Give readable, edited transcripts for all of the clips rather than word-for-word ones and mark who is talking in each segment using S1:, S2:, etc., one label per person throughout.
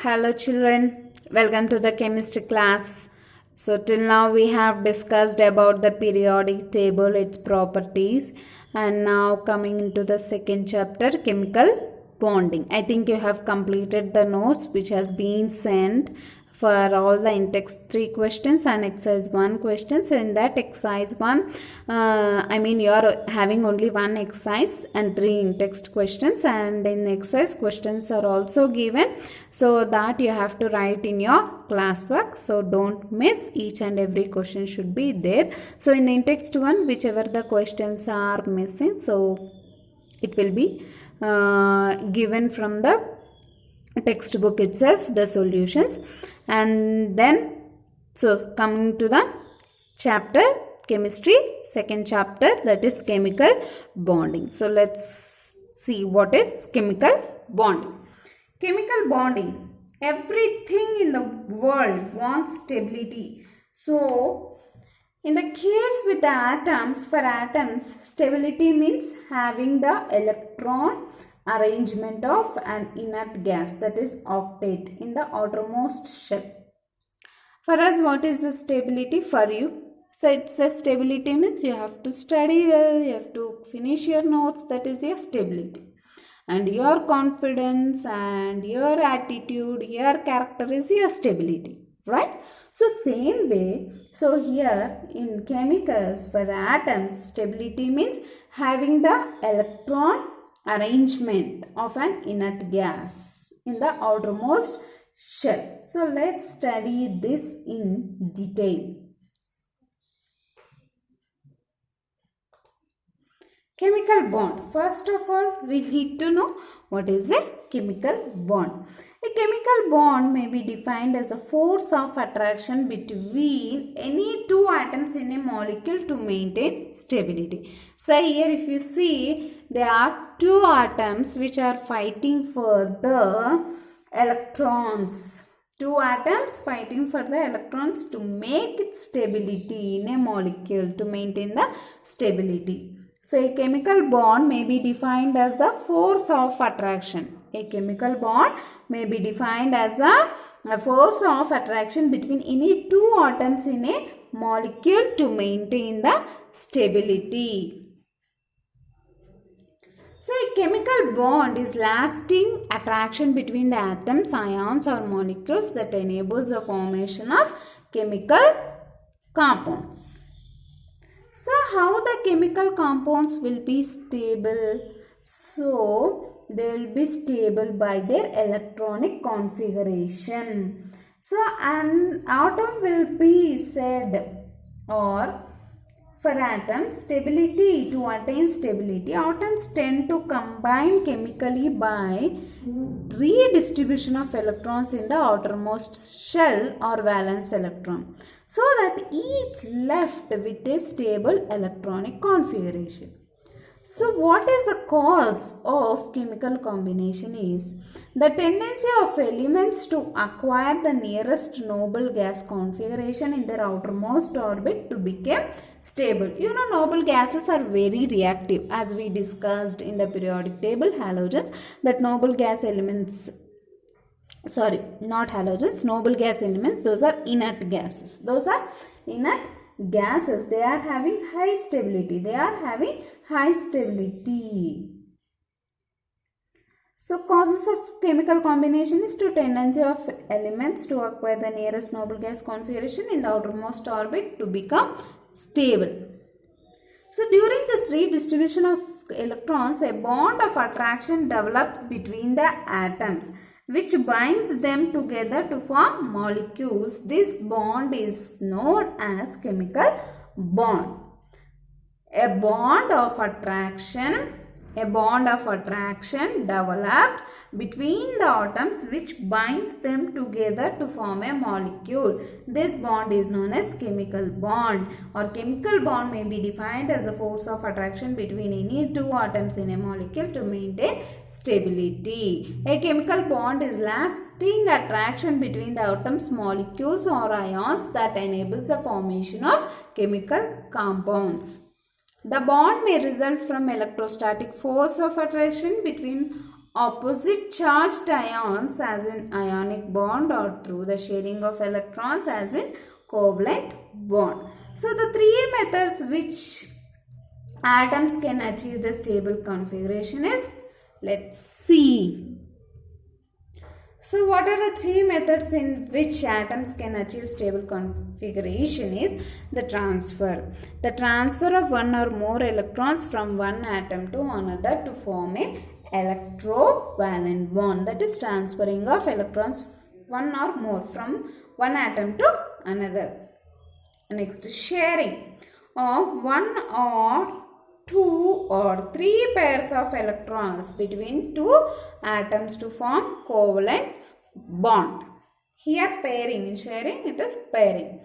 S1: Hello children, welcome to the chemistry class. So till now we have discussed about the periodic table, its properties, and now coming into the second chapter, chemical bonding. I think you have completed the notes which has been sent for all the in-text 3 questions and exercise 1 questions. So in that exercise 1, you are having only one exercise and 3 in-text questions, and in exercise questions are also given, so that you have to write in your classwork. So don't miss, each and every question should be there. So in the in-text 1, whichever the questions are missing, so it will be given from the textbook itself, the solutions. And then, so coming to the chapter chemistry, second chapter, that is chemical bonding. So let's see what is chemical bonding. Chemical bonding, everything in the world wants stability. So in the case with the atoms, for atoms, stability means having the electron arrangement of an inert gas, that is octet, in the outermost shell. For us, what is the stability for you? So it's a stability means you have to study well, you have to finish your notes, that is your stability. And your confidence and your attitude, your character is your stability, right? So same way, so here in chemicals, for atoms, stability means having the electron arrangement of an inert gas in the outermost shell. So let's study this in detail. Chemical bond. First of all, we need to know what is a chemical bond. A chemical bond may be defined as a force of attraction between any two atoms in a molecule to maintain stability. So here if you see, there are two atoms which are fighting for the electrons. Two atoms fighting for the electrons to make stability in a molecule, to maintain the stability. So a chemical bond may be defined as the force of attraction. A chemical bond may be defined as a force of attraction between any two atoms in a molecule to maintain the stability. So a chemical bond is lasting attraction between the atoms, ions or molecules that enables the formation of chemical compounds. So how the chemical compounds will be stable? So they will be stable by their electronic configuration. So an atom will be said, or for atoms, stability, to attain stability, atoms tend to combine chemically by redistribution of electrons in the outermost shell or valence electron, so that each left with a stable electronic configuration. So what is the cause of chemical combination is the tendency of elements to acquire the nearest noble gas configuration in their outermost orbit to become stable. You know, noble gases are very reactive, as we discussed in the periodic table, halogens, that noble gas elements, sorry, not halogens, noble gas elements, those are inert gases. Those are inert gases. They are having high stability. They are having high stability. So causes of chemical combination is to tendency of elements to acquire the nearest noble gas configuration in the outermost orbit to become stable. So during this redistribution of electrons, a bond of attraction develops between the atoms, which binds them together to form molecules. This bond is known as chemical bond. A bond of attraction develops between the atoms, which binds them together to form a molecule. This bond is known as chemical bond, or chemical bond may be defined as a force of attraction between any two atoms in a molecule to maintain stability. A chemical bond is lasting attraction between the atoms, molecules or ions that enables the formation of chemical compounds. The bond may result from electrostatic force of attraction between opposite charged ions as in ionic bond or through the sharing of electrons as in covalent bond. So the three methods which atoms can achieve the stable configuration is, let's see. So what are the three methods in which atoms can achieve stable configuration is the transfer. The transfer of one or more electrons from one atom to another to form a electrovalent bond. That is transferring of electrons one or more from one atom to another. Next, sharing of one or two or three pairs of electrons between two atoms to form covalent bond. Here pairing, in sharing it is pairing.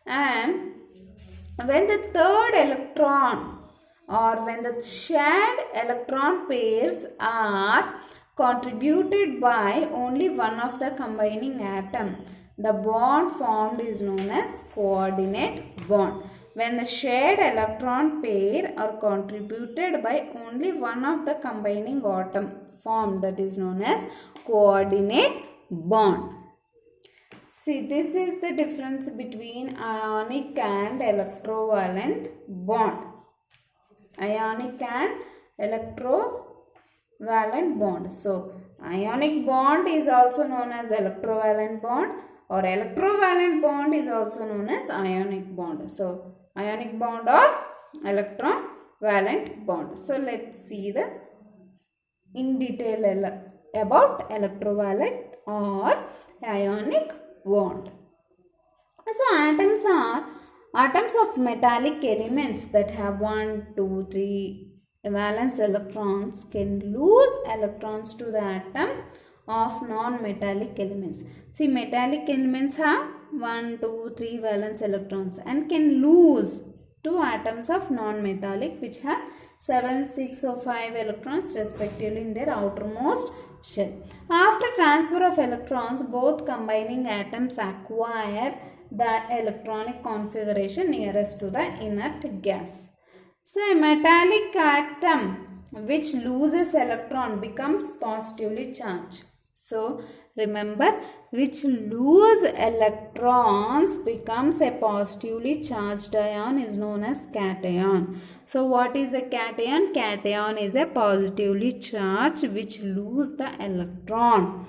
S1: And when the third electron or when the shared electron pairs are contributed by only one of the combining atom, the bond formed is known as coordinate bond. When the shared electron pair are contributed by only one of the combining atom formed, that is known as coordinate bond. See, this is the difference between ionic and electrovalent bond. Ionic and electrovalent bond. So, ionic bond is also known as electrovalent bond, or electrovalent bond is also known as ionic bond. So, ionic bond or electrovalent bond. So, let's see the in detail about electrovalent or ionic bond. So, atoms are atoms of metallic elements that have 1, 2, 3 valence electrons can lose electrons to the atom of non-metallic elements. See, metallic elements have 1, 2, 3 valence electrons and can lose two atoms of non-metallic which have 7, 6 or 5 electrons respectively in their outermost shell. After transfer of electrons, both combining atoms acquire the electronic configuration nearest to the inert gas. So, a metallic atom which loses electron becomes positively charged. So, remember, which lose electrons becomes a positively charged ion is known as cation. So, what is a cation? Cation is a positively charged which lose the electron.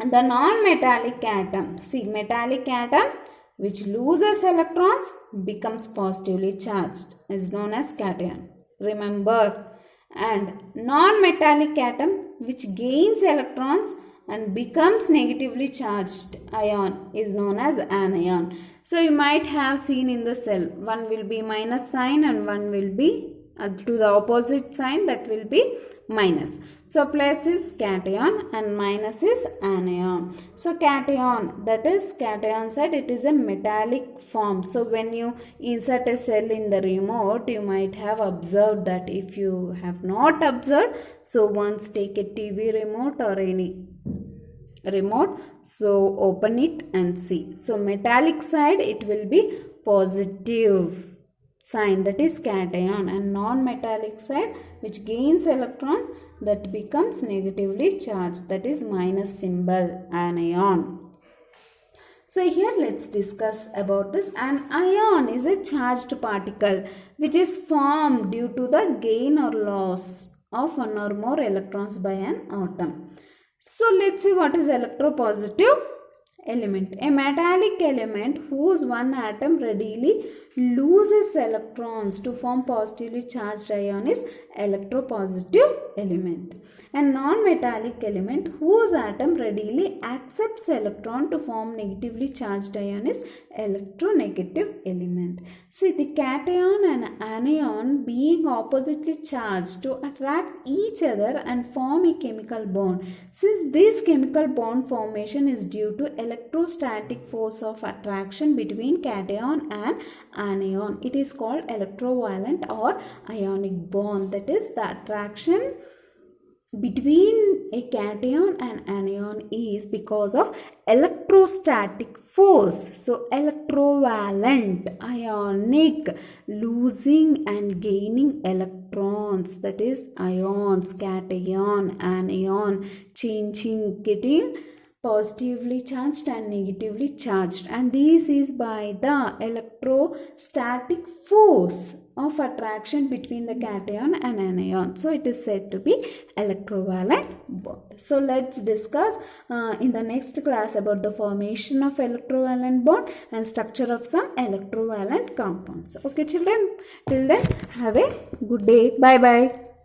S1: And the non-metallic atom, see, metallic atom which loses electrons becomes positively charged is known as cation. Remember, and non-metallic atom which gains electrons and becomes negatively charged ion is known as anion. So, you might have seen in the cell, one will be minus sign and one will be to the opposite sign, that will be minus. So, plus is cation and minus is anion. So, cation, that is cation side, it is a metallic form. So, when you insert a cell in the remote, you might have observed that. If you have not observed, so once take a TV remote or any remote, so open it and see. So, metallic side it will be positive sign, that is cation, and non-metallic side which gains electron that becomes negatively charged, that is minus symbol, anion. So here let's discuss about this. An ion is a charged particle which is formed due to the gain or loss of one or more electrons by an atom. So let's see what is electropositive element. A metallic element whose one atom readily loses electrons to form positively charged ion is electropositive element. A non-metallic element whose atom readily accepts electron to form negatively charged ion is electronegative element. See, the cation and anion being oppositely charged to attract each other and form a chemical bond. Since this chemical bond formation is due to electrostatic force of attraction between cation and anion, it is called electrovalent or ionic bond. That is, the attraction between a cation and anion is because of electrostatic force. So electrovalent, ionic, losing and gaining electrons, that is ions, cation, anion, changing, getting positively charged and negatively charged, and this is by the electrostatic force of attraction between the cation and anion. So it is said to be electrovalent bond. So let's discuss in the next class about the formation of electrovalent bond and structure of some electrovalent compounds. Okay children, till then have a good day. Bye bye.